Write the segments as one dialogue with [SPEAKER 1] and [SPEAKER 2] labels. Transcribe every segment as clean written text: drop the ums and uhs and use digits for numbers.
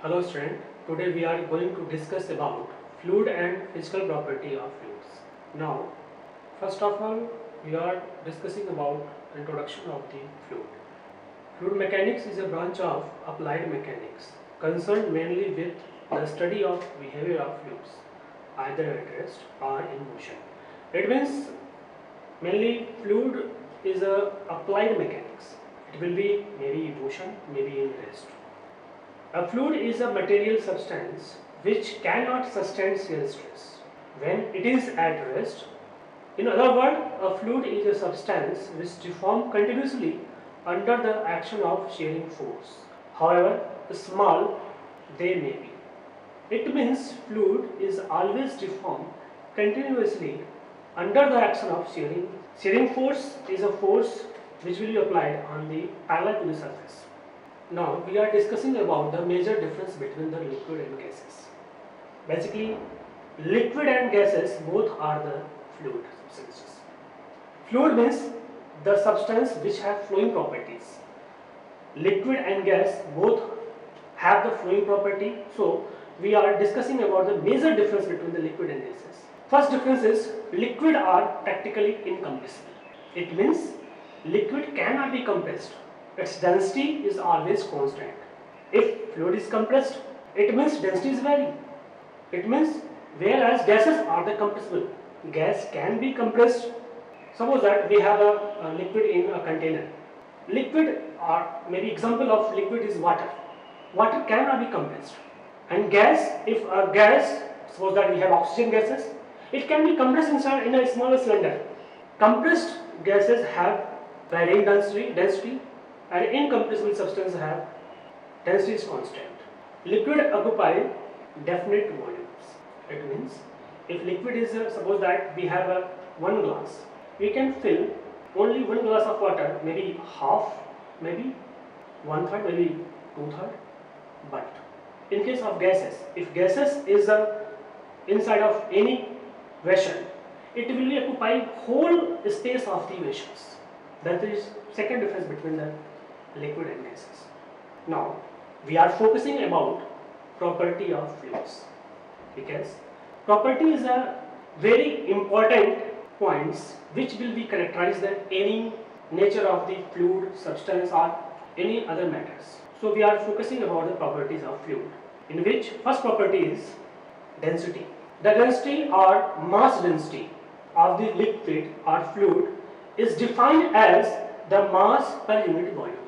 [SPEAKER 1] Hello student, today we are going to discuss about fluid and physical property of fluids. Now, first of all, we are discussing about introduction of the fluid. Fluid mechanics is a branch of applied mechanics concerned mainly with the study of behavior of fluids, either at rest or in motion. It means mainly fluid is a applied mechanics. It will be maybe in motion, maybe in rest. A fluid is a material substance which cannot sustain shear stress when it is at rest. In other words, a fluid is a substance which deforms continuously under the action of shearing force, however small they may be. It means fluid is always deformed continuously under the action of shearing. Shearing force is a force which will be applied on the parallel to the surface. Now we are discussing about the major difference between the liquid and gases. Basically, liquid and gases both are the fluid substances. Fluid means the substance which have flowing properties. Liquid and gas both have the flowing property. So we are discussing about the major difference between the liquid and gases. First difference is liquid are practically incompressible. It means liquid cannot be compressed. Its density is always constant. If fluid is compressed, it means density is varying. It means whereas gases are the compressible. Gas can be compressed. Suppose that we have a liquid in a container. Liquid, or maybe example of liquid is water. Water cannot be compressed. And gas, if a gas, suppose that we have oxygen gases, it can be compressed inside in a smaller cylinder. Compressed gases have varying density and incompressible substances have density is constant. Liquid occupy definite volumes. It means if liquid is suppose that we have one glass, we can fill only one glass of water, maybe half, maybe 1/3, maybe 2/3. But in case of gases, if gases is inside of any vessel, it will be occupy whole space of the vessels. That is second difference between the liquid and gases. Now we are focusing about property of fluids because property is a very important points which will be characterize the any nature of the fluid, substance or any other matters. So we are focusing about the properties of fluid, in which first property is density. The density or mass density of the liquid or fluid is defined as the mass per unit volume.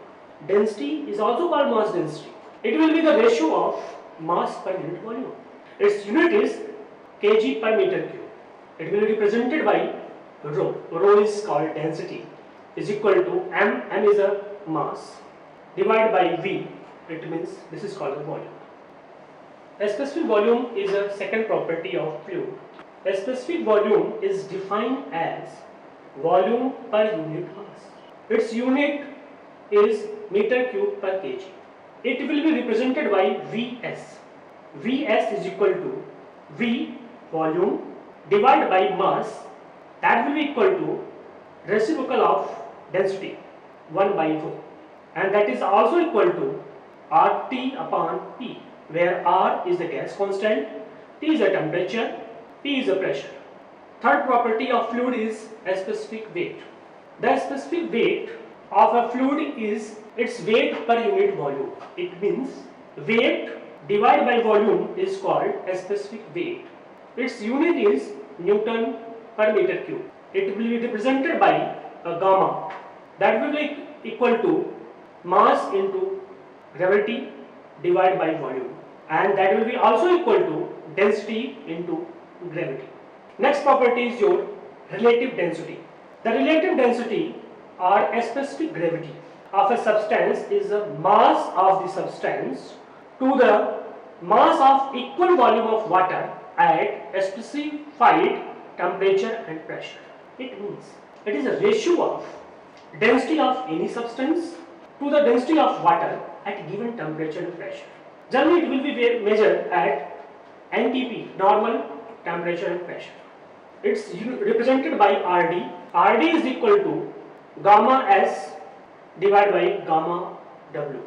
[SPEAKER 1] Density is also called mass density. It will be the ratio of mass per unit volume. Its unit is kg per meter cube. It will be represented by rho. Rho is called density, is equal to m. M is a mass divided by v. It means this is called the volume. A specific volume is a second property of fluid. A specific volume is defined as volume per unit mass. Its unit is meter cube per kg. It will be represented by Vs. Vs is equal to V volume divided by mass, that will be equal to reciprocal of density 1 by rho, and that is also equal to RT upon P, where R is the gas constant, T is the temperature, P is the pressure. Third property of fluid is a specific weight. The specific weight of a fluid is its weight per unit volume. It means weight divided by volume is called a specific weight. Its unit is Newton per meter cube. It will be represented by a gamma, that will be equal to mass into gravity divided by volume, and that will be also equal to density into gravity. Next property is your relative density. The relative density or a specific gravity of a substance is the mass of the substance to the mass of equal volume of water at a specified temperature and pressure. It means it is a ratio of density of any substance to the density of water at given temperature and pressure. Generally it will be measured at NTP, normal temperature and pressure. It's represented by RD. RD is equal to gamma S divided by gamma W.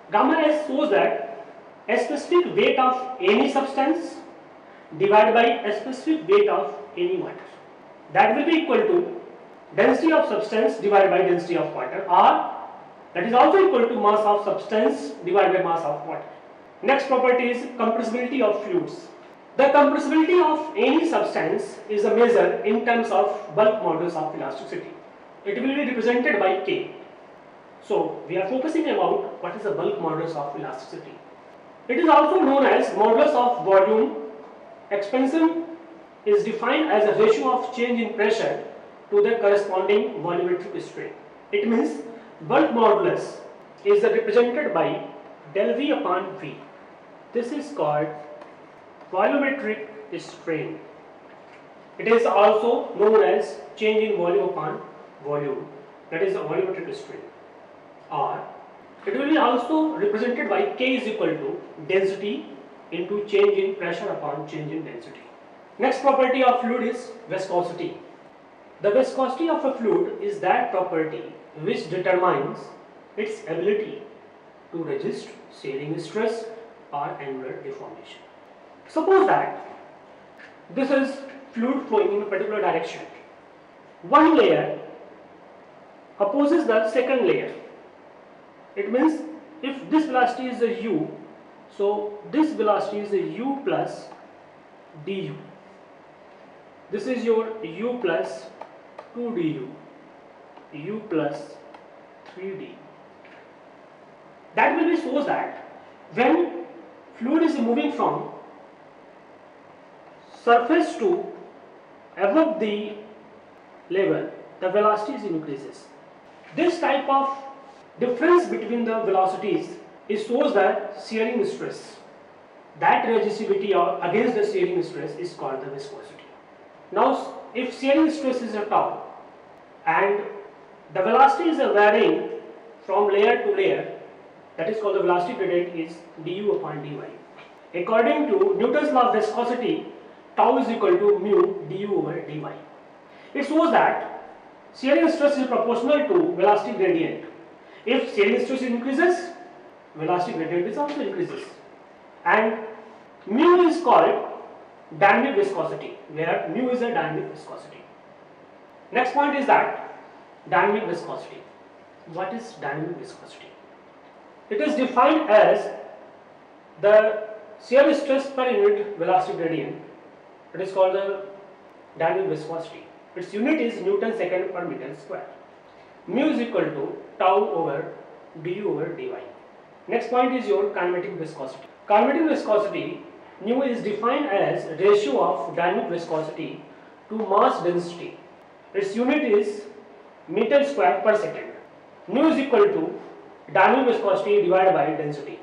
[SPEAKER 1] Gamma S shows that a specific weight of any substance divided by a specific weight of any water. That will be equal to density of substance divided by density of water, or that is also equal to mass of substance divided by mass of water. Next property is compressibility of fluids. The compressibility of any substance is a measure in terms of bulk modulus of elasticity. It will be represented by K. So we are focusing about what is the bulk modulus of elasticity. It is also known as modulus of volume. Expansion is defined as a ratio of change in pressure to the corresponding volumetric strain. It means bulk modulus is represented by del V upon V. This is called volumetric strain. It is also known as change in volume upon volume, that is a volumetric strain. Or it will be also represented by K is equal to density into change in pressure upon change in density. Next property of fluid is viscosity. The viscosity of a fluid is that property which determines its ability to resist shearing stress or angular deformation. Suppose that this is fluid flowing in a particular direction. One layer opposes the second layer. It means if this velocity is a u, so this velocity is a u plus du. This is your u plus 2 du, u plus 3d. That will be shows that when fluid is moving from surface to above the level, the velocity increases. This type of difference between the velocities is shows that shearing stress. That resistivity against the shearing stress is called the viscosity. Now, if shearing stress is a tau and the velocity is varying from layer to layer, that is called the velocity gradient is du upon dy. According to Newton's law of viscosity, tau is equal to mu du over dy. It shows that shearing stress is proportional to velocity gradient. If shearing stress increases, velocity gradient is also increases. And mu is called dynamic viscosity, where mu is a dynamic viscosity. Next point is that dynamic viscosity. What is dynamic viscosity? It is defined as the shear stress per unit velocity gradient. It is called the dynamic viscosity. Its unit is Newton second per meter square. Mu is equal to tau over du over dy. Next point is your kinematic viscosity. Kinematic viscosity, mu is defined as ratio of dynamic viscosity to mass density. Its unit is meter square per second. Mu is equal to dynamic viscosity divided by density.